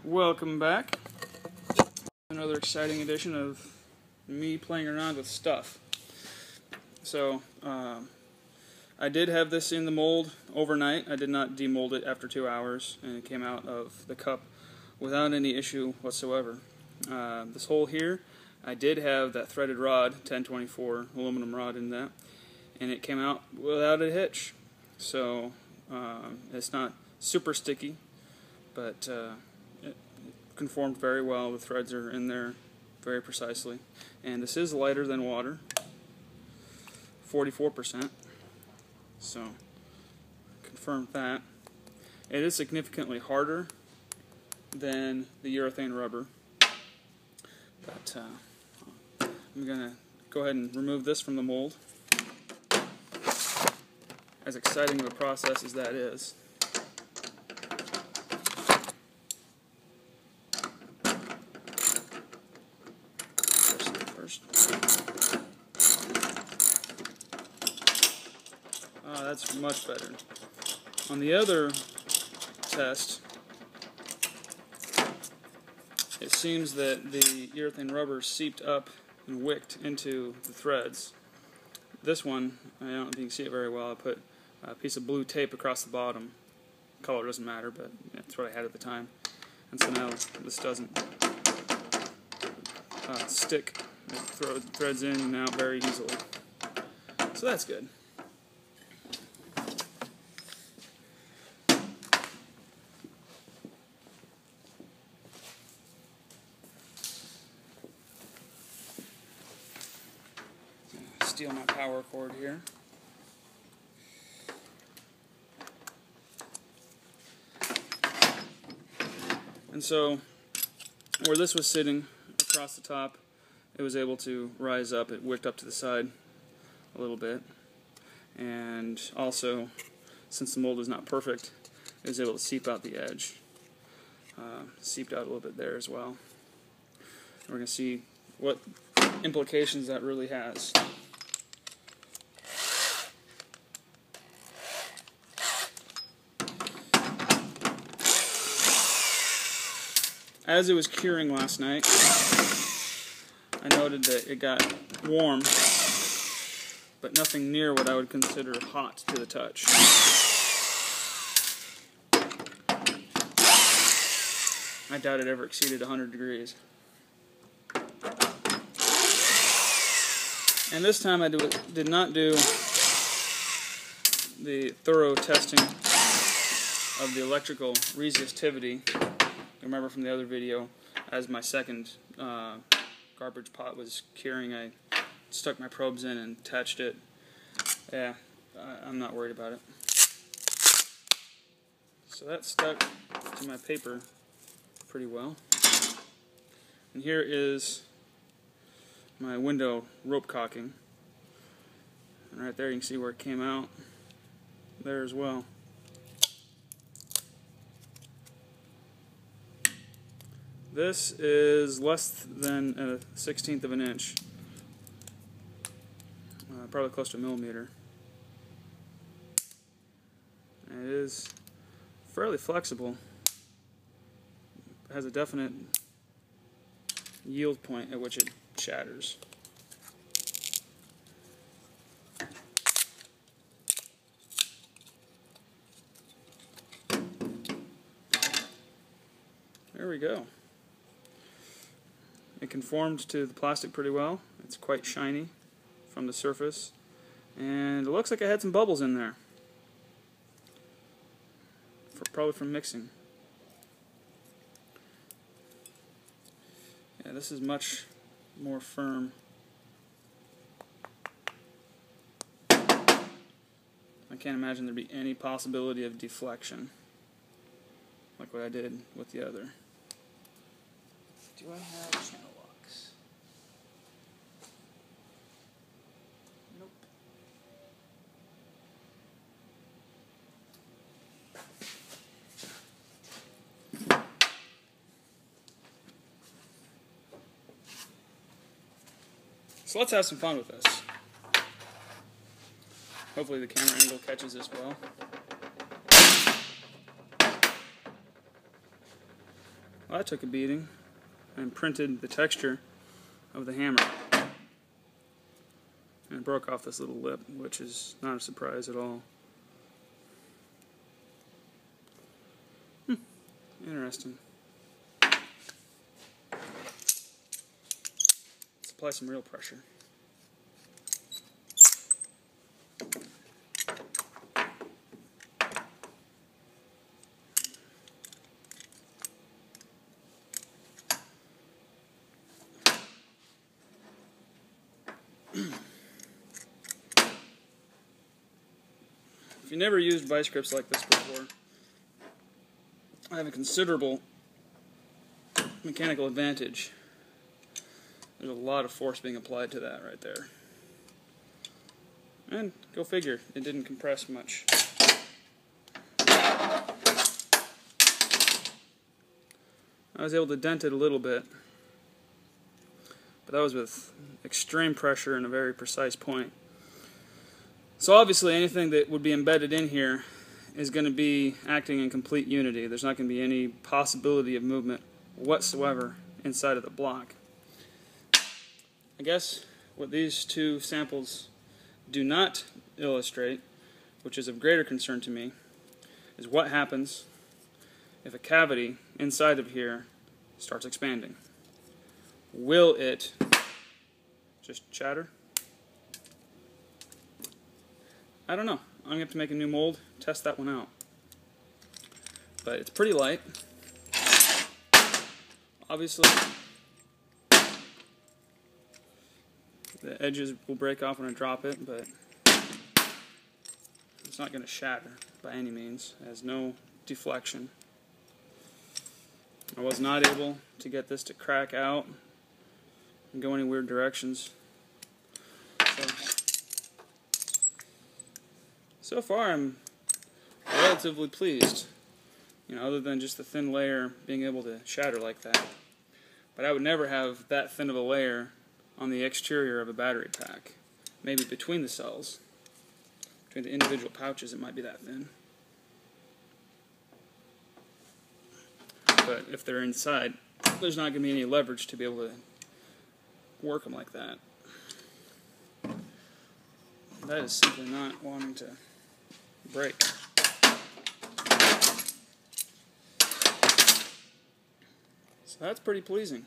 Welcome back. Another exciting edition of me playing around with stuff. So, I did have this in the mold overnight. I did not demold it after 2 hours, and it came out of the cup without any issue whatsoever. This hole here, I did have that threaded rod, 1024 aluminum rod in that, and it came out without a hitch. So, it's not super sticky, but it conformed very well. The threads are in there very precisely. And this is lighter than water, 44%. So, confirmed that. It is significantly harder than the urethane rubber. But I'm going to go ahead and remove this from the mold. As exciting of a process as that is. That's much better. On the other test, it seems that the urethane rubber seeped up and wicked into the threads. This one, I don't know if you can see it very well, I put a piece of blue tape across the bottom. Color doesn't matter, but that's what I had at the time. And so now this doesn't stick. It threads in and out very easily. So that's good. Steal my power cord here. And so, where this was sitting across the top, it was able to rise up. It wicked up to the side a little bit. And also, since the mold is not perfect, it was able to seep out the edge. Seeped out a little bit there as well. And we're going to see what implications that really has. As it was curing last night, I noted that it got warm, but nothing near what I would consider hot to the touch. I doubt it ever exceeded 100 degrees. And this time I did not do the thorough testing of the electrical resistivity. Remember from the other video, as my second garbage pot was curing, I stuck my probes in and attached it. Yeah, I'm not worried about it. So that stuck to my paper pretty well. And here is my window rope caulking. And right there you can see where it came out there as well. This is less than a 1/16 of an inch, probably close to a millimeter. And it is fairly flexible. It has a definite yield point at which it shatters. There we go. It conformed to the plastic pretty well. It's quite shiny from the surface. And it looks like it had some bubbles in there. Probably from mixing. Yeah, this is much more firm. I can't imagine there'd be any possibility of deflection like what I did with the other. Do I have channel locks? Nope. So let's have some fun with this. Hopefully the camera angle catches this well. Well, that took a beating and printed the texture of the hammer. And it broke off this little lip, which is not a surprise at all. Interesting. Let's apply some real pressure. If you never used vice grips like this before, I have a considerable mechanical advantage. There's a lot of force being applied to that right there. And go figure, it didn't compress much. I was able to dent it a little bit, but that was with extreme pressure and a very precise point. So obviously anything that would be embedded in here is going to be acting in complete unity. There's not going to be any possibility of movement whatsoever inside of the block. I guess what these two samples do not illustrate, which is of greater concern to me, is what happens if a cavity inside of here starts expanding. Will it just shatter? I don't know. I'm going to have to make a new mold, test that one out. But it's pretty light. Obviously, the edges will break off when I drop it, but it's not going to shatter by any means. It has no deflection. I was not able to get this to crack out and go any weird directions. So far, I'm relatively pleased, other than just the thin layer being able to shatter like that. But I would never have that thin of a layer on the exterior of a battery pack. Maybe between the cells, between the individual pouches, it might be that thin. But if they're inside, there's not going to be any leverage to be able to work them like that. That is simply not wanting to break. So that's pretty pleasing.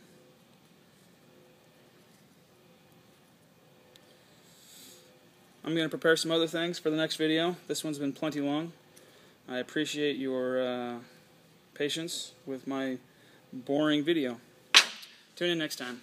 I'm going to prepare some other things for the next video. This one's been plenty long. I appreciate your patience with my boring video. Tune in next time.